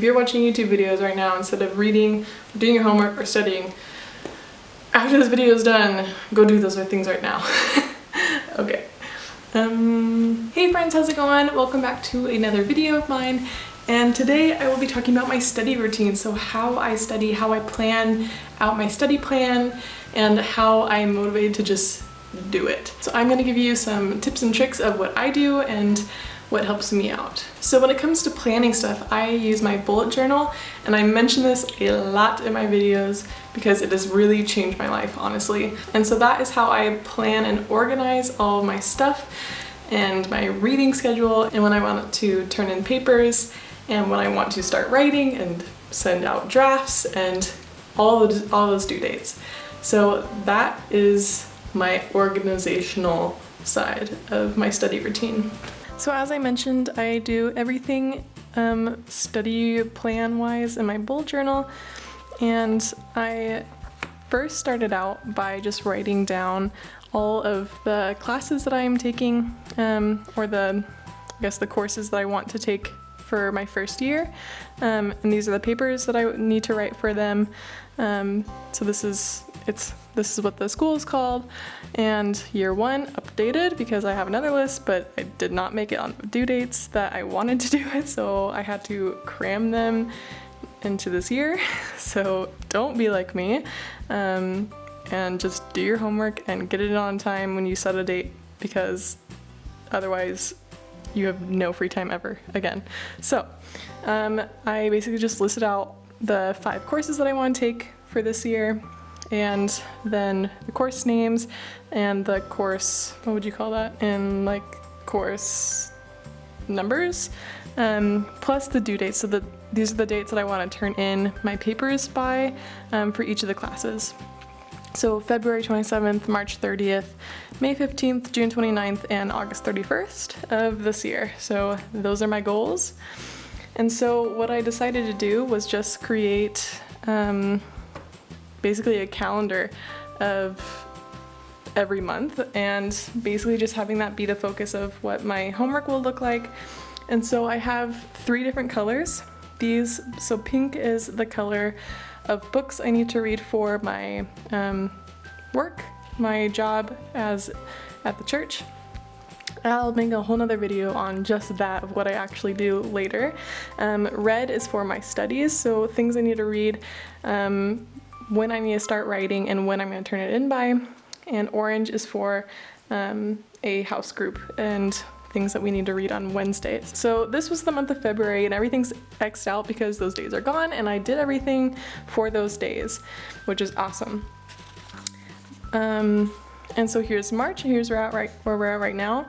if you're watching YouTube videos right now, instead of reading, doing your homework, or studying, after this video is done, go do those things right now. Okay. Hey friends, how's it going? Welcome back to another video of mine. And today I will be talking about my study routine. So how I study, how I plan out my study plan, and how I'm motivated to just do it. So I'm gonna give you some tips and tricks of what I do and what helps me out. So when it comes to planning stuff, I use my bullet journal, and I mention this a lot in my videos because it has really changed my life, honestly. And so that is how I plan and organize all of my stuff and my reading schedule, and when I want to turn in papers, and when I want to start writing and send out drafts, and all those due dates. So that is my organizational side of my study routine. So as I mentioned, I do everything study plan wise in my bullet journal, and I first started out by just writing down all of the classes that I am taking, or the courses that I want to take for my first year, and these are the papers that I need to write for them. So this is what the school is called, and year one updated because I have another list, but I did not make it on due dates that I wanted to do it, so I had to cram them into this year. So don't be like me, and just do your homework and get it on time when you set a date, because otherwise you have no free time ever again. So I basically just listed out the 5 courses that I want to take for this year, and then the course names and the course, what would you call that? And like course numbers, plus the due dates. So these are the dates that I want to turn in my papers by for each of the classes. So February 27th, March 30th, May 15th, June 29th, and August 31st of this year. So those are my goals. And so what I decided to do was just create basically a calendar of every month, and basically just having that be the focus of what my homework will look like. And so I have 3 different colors. So pink is the color of books I need to read for my work, my job at the church. I'll make a whole nother video on just that, of what I actually do later. Red is for my studies, so things I need to read, when I need to start writing, and when I'm going to turn it in by. And orange is for a house group and things that we need to read on Wednesdays. So this was the month of February, and everything's X'd out because those days are gone, and I did everything for those days, which is awesome. And so here's March, and here's where we're at right now.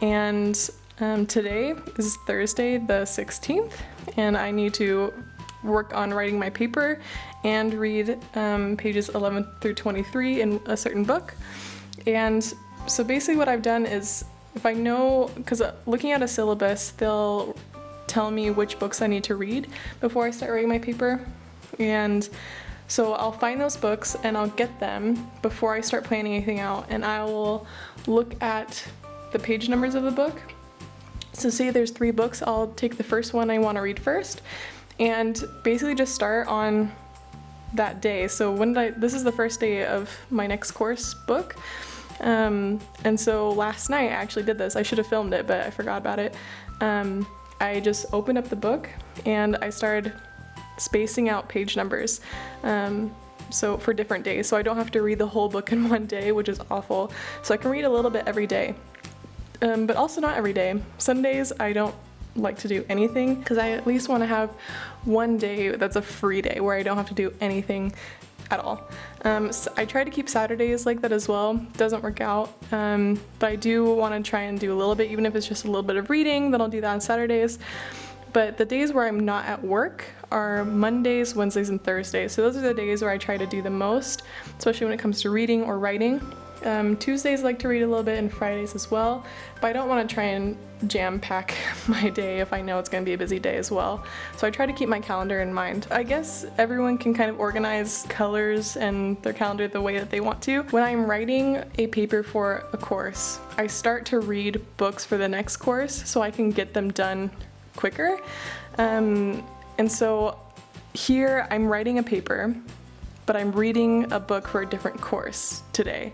And today is Thursday the 16th, and I need to work on writing my paper and read pages 11 through 23 in a certain book. And so basically what I've done is, if I know, because looking at a syllabus, they'll tell me which books I need to read before I start writing my paper. And so I'll find those books and I'll get them before I start planning anything out, and I will look at the page numbers of the book. So say there's 3 books, I'll take the first one I want to read first, and basically just start on that day. So this is the first day of my next course book. And so last night I actually did this. I should have filmed it, but I forgot about it. I just opened up the book and I started spacing out page numbers, so for different days, so I don't have to read the whole book in one day, which is awful. So I can read a little bit every day, but also not every day. Sundays I don't like to do anything, because I at least want to have one day that's a free day where I don't have to do anything at all. So I try to keep Saturdays like that as well. Doesn't work out, but I do want to try and do a little bit, even if it's just a little bit of reading, then I'll do that on Saturdays. But the days where I'm not at work are Mondays, Wednesdays, and Thursdays. So those are the days where I try to do the most, especially when it comes to reading or writing. Tuesdays I like to read a little bit, and Fridays as well, but I don't want to try and jam pack my day if I know it's going to be a busy day as well. So I try to keep my calendar in mind. I guess everyone can kind of organize colors and their calendar the way that they want to. When I'm writing a paper for a course, I start to read books for the next course so I can get them done quicker. And so here I'm writing a paper, but I'm reading a book for a different course today.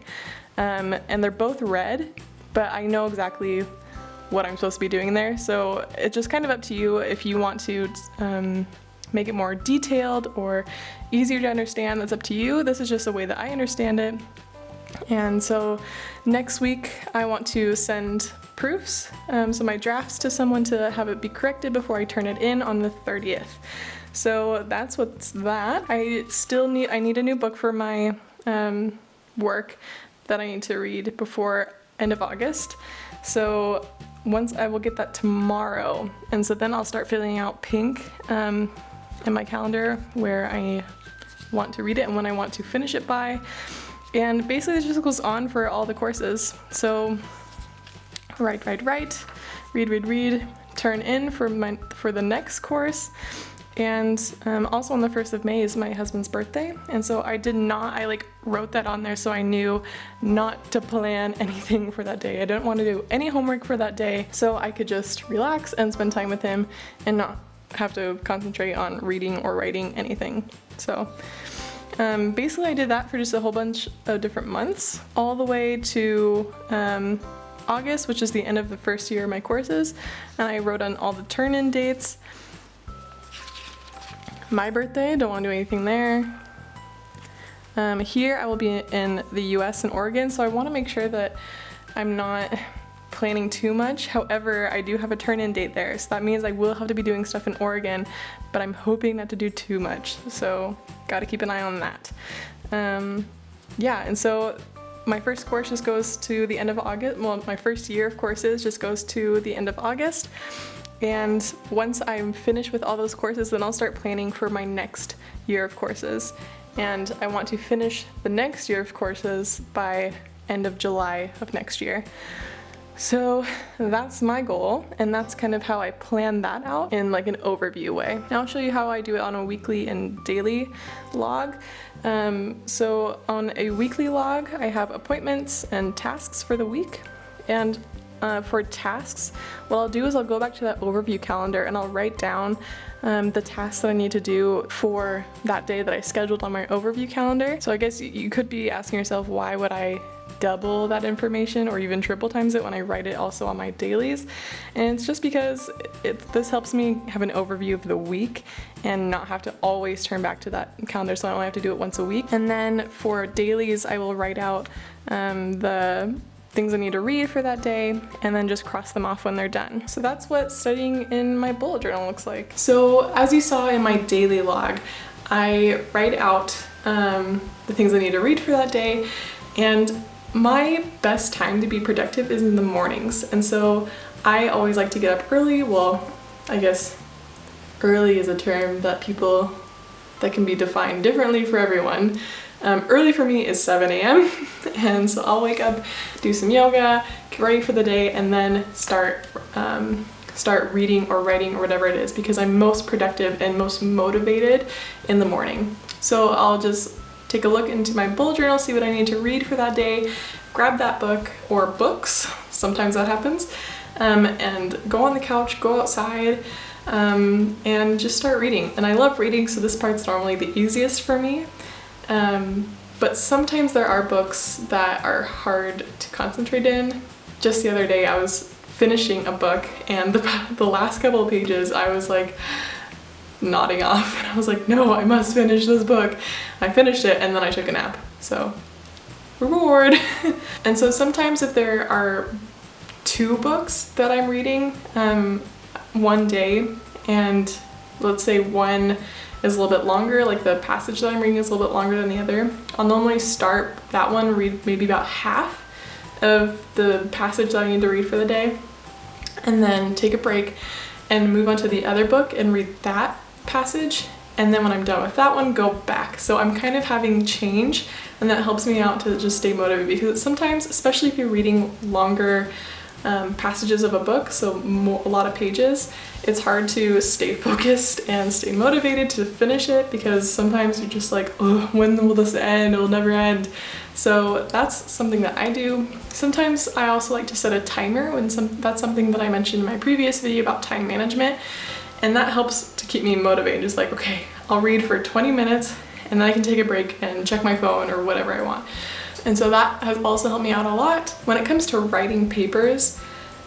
And they're both read, but I know exactly what I'm supposed to be doing there. So it's just kind of up to you if you want to make it more detailed or easier to understand. That's up to you. This is just a way that I understand it. And so next week I want to send proofs, so my drafts, to someone to have it be corrected before I turn it in on the 30th. So that's what's that. I need a new book for my work that I need to read before end of August. So once I will get that tomorrow, and so then I'll start filling out pink in my calendar where I want to read it and when I want to finish it by. And basically it just goes on for all the courses. So write, read, turn in for the next course. And also on the 1st of May is my husband's birthday. And so I wrote that on there so I knew not to plan anything for that day. I didn't want to do any homework for that day, so I could just relax and spend time with him and not have to concentrate on reading or writing anything. So basically I did that for just a whole bunch of different months, all the way to August, which is the end of the first year of my courses. And I wrote on all the turn-in dates. My birthday, don't want to do anything there. Here I will be in the US and Oregon, so I want to make sure that I'm not planning too much. However, I do have a turn-in date there, so that means I will have to be doing stuff in Oregon, but I'm hoping not to do too much, so gotta keep an eye on that. Yeah, and so my first course just goes to the end of August. Well, my first year of courses just goes to the end of August. And once I'm finished with all those courses, then I'll start planning for my next year of courses. And I want to finish the next year of courses by end of July of next year. So that's my goal, and that's kind of how I plan that out in like an overview way. Now I'll show you how I do it on a weekly and daily log. So on a weekly log, I have appointments and tasks for the week. And for tasks, what I'll do is I'll go back to that overview calendar and I'll write down the tasks that I need to do for that day that I scheduled on my overview calendar. So I guess you could be asking yourself, why would I double that information or even triple times it when I write it also on my dailies? And it's just because this helps me have an overview of the week and not have to always turn back to that calendar, so I only have to do it once a week. And then for dailies, I will write out the things I need to read for that day and then just cross them off when they're done. So that's what studying in my bullet journal looks like. So as you saw in my daily log, I write out the things I need to read for that day, and my best time to be productive is in the mornings. And so I always like to get up early. Well, I guess early is a term that can be defined differently for everyone. Early for me is 7 a.m. and so I'll wake up, do some yoga, get ready for the day, and then start reading or writing or whatever it is, because I'm most productive and most motivated in the morning. So I'll just take a look into my bullet journal, see what I need to read for that day, grab that book or books, sometimes that happens, and go on the couch, go outside, and just start reading. And I love reading, so this part's normally the easiest for me. But sometimes there are books that are hard to concentrate in. Just the other day I was finishing a book, and the last couple of pages I was like nodding off, and I was like, no, I must finish this book. I finished it, and then I took a nap. So reward. And so sometimes if there are two books that I'm reading one day, and let's say one is a little bit longer, like the passage that I'm reading is a little bit longer than the other, I'll normally start that one, read maybe about half of the passage that I need to read for the day, and then take a break and move on to the other book and read that passage, and then when I'm done with that one, go back. So I'm kind of having change, and that helps me out to just stay motivated, because sometimes, especially if you're reading longer passages of a book, so a lot of pages, it's hard to stay focused and stay motivated to finish it, because sometimes you're just like, oh, when will this end? It'll never end. So that's something that I do. Sometimes I also like to set a timer that's something that I mentioned in my previous video about time management. And that helps to keep me motivated, just like, okay, I'll read for 20 minutes and then I can take a break and check my phone or whatever I want. And so that has also helped me out a lot. When it comes to writing papers,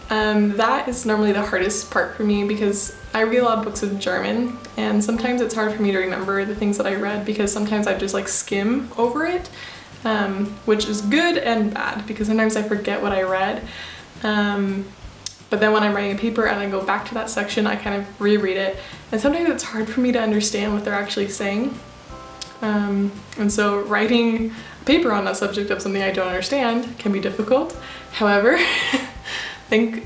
that is normally the hardest part for me because I read a lot of books of German and sometimes it's hard for me to remember the things that I read because sometimes I just like skim over it, which is good and bad because sometimes I forget what I read. But then when I'm writing a paper and I go back to that section, I kind of reread it. And sometimes it's hard for me to understand what they're actually saying. And so writing a paper on that subject of something I don't understand can be difficult. However, thank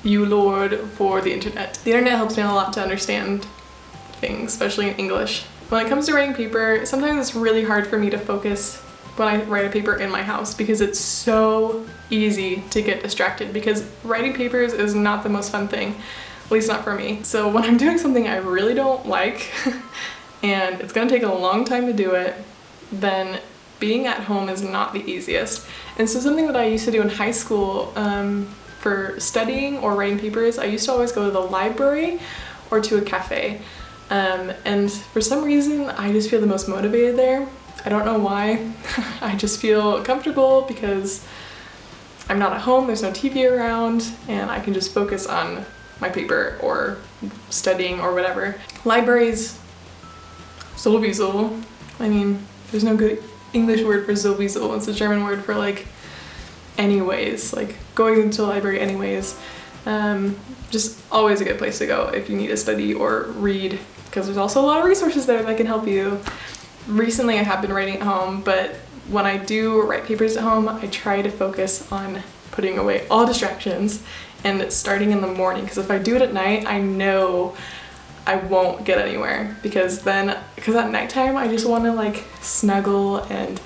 you, Lord, for the internet. The internet helps me a lot to understand things, especially in English. When it comes to writing paper, sometimes it's really hard for me to focus when I write a paper in my house because it's so easy to get distracted because writing papers is not the most fun thing, at least not for me. So when I'm doing something I really don't like and it's gonna take a long time to do it, then being at home is not the easiest. And so something that I used to do in high school for studying or writing papers, I used to always go to the library or to a cafe. And for some reason, I just feel the most motivated there. I don't know why. I just feel comfortable because I'm not at home, there's no TV around, and I can just focus on my paper or studying or whatever. Libraries, sowieso. I mean, there's no good English word for sowieso. It's a German word for like anyways, like going to the library anyways. Just always a good place to go if you need to study or read because there's also a lot of resources there that can help you. Recently I have been writing at home, but when I do write papers at home, I try to focus on putting away all distractions and starting in the morning because if I do it at night, I know I won't get anywhere because at nighttime I just want to like snuggle and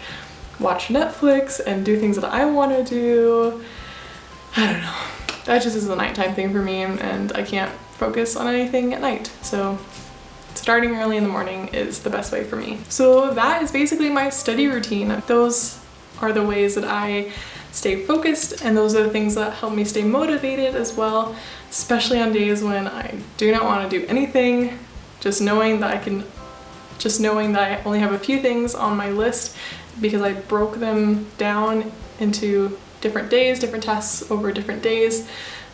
watch Netflix and do things that I want to do. I don't know. That just is a nighttime thing for me and I can't focus on anything at night. So starting early in the morning is the best way for me. So that is basically my study routine. Those are the ways that I stay focused and those are the things that help me stay motivated as well, especially on days when I do not want to do anything. Just knowing that I only have a few things on my list because I broke them down into different days, different tasks over different days.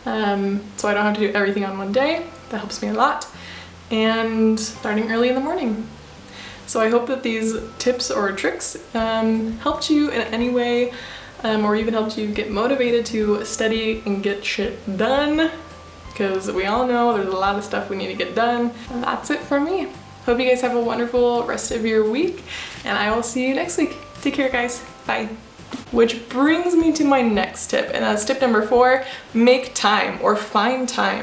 So I don't have to do everything on one day. That helps me a lot. And starting early in the morning. So I hope that these tips or tricks helped you in any way or even helped you get motivated to study and get shit done because we all know there's a lot of stuff we need to get done. And that's it for me. Hope you guys have a wonderful rest of your week and I will see you next week. Take care guys. Bye. Which brings me to my next tip and that's tip number 4, make time or find time.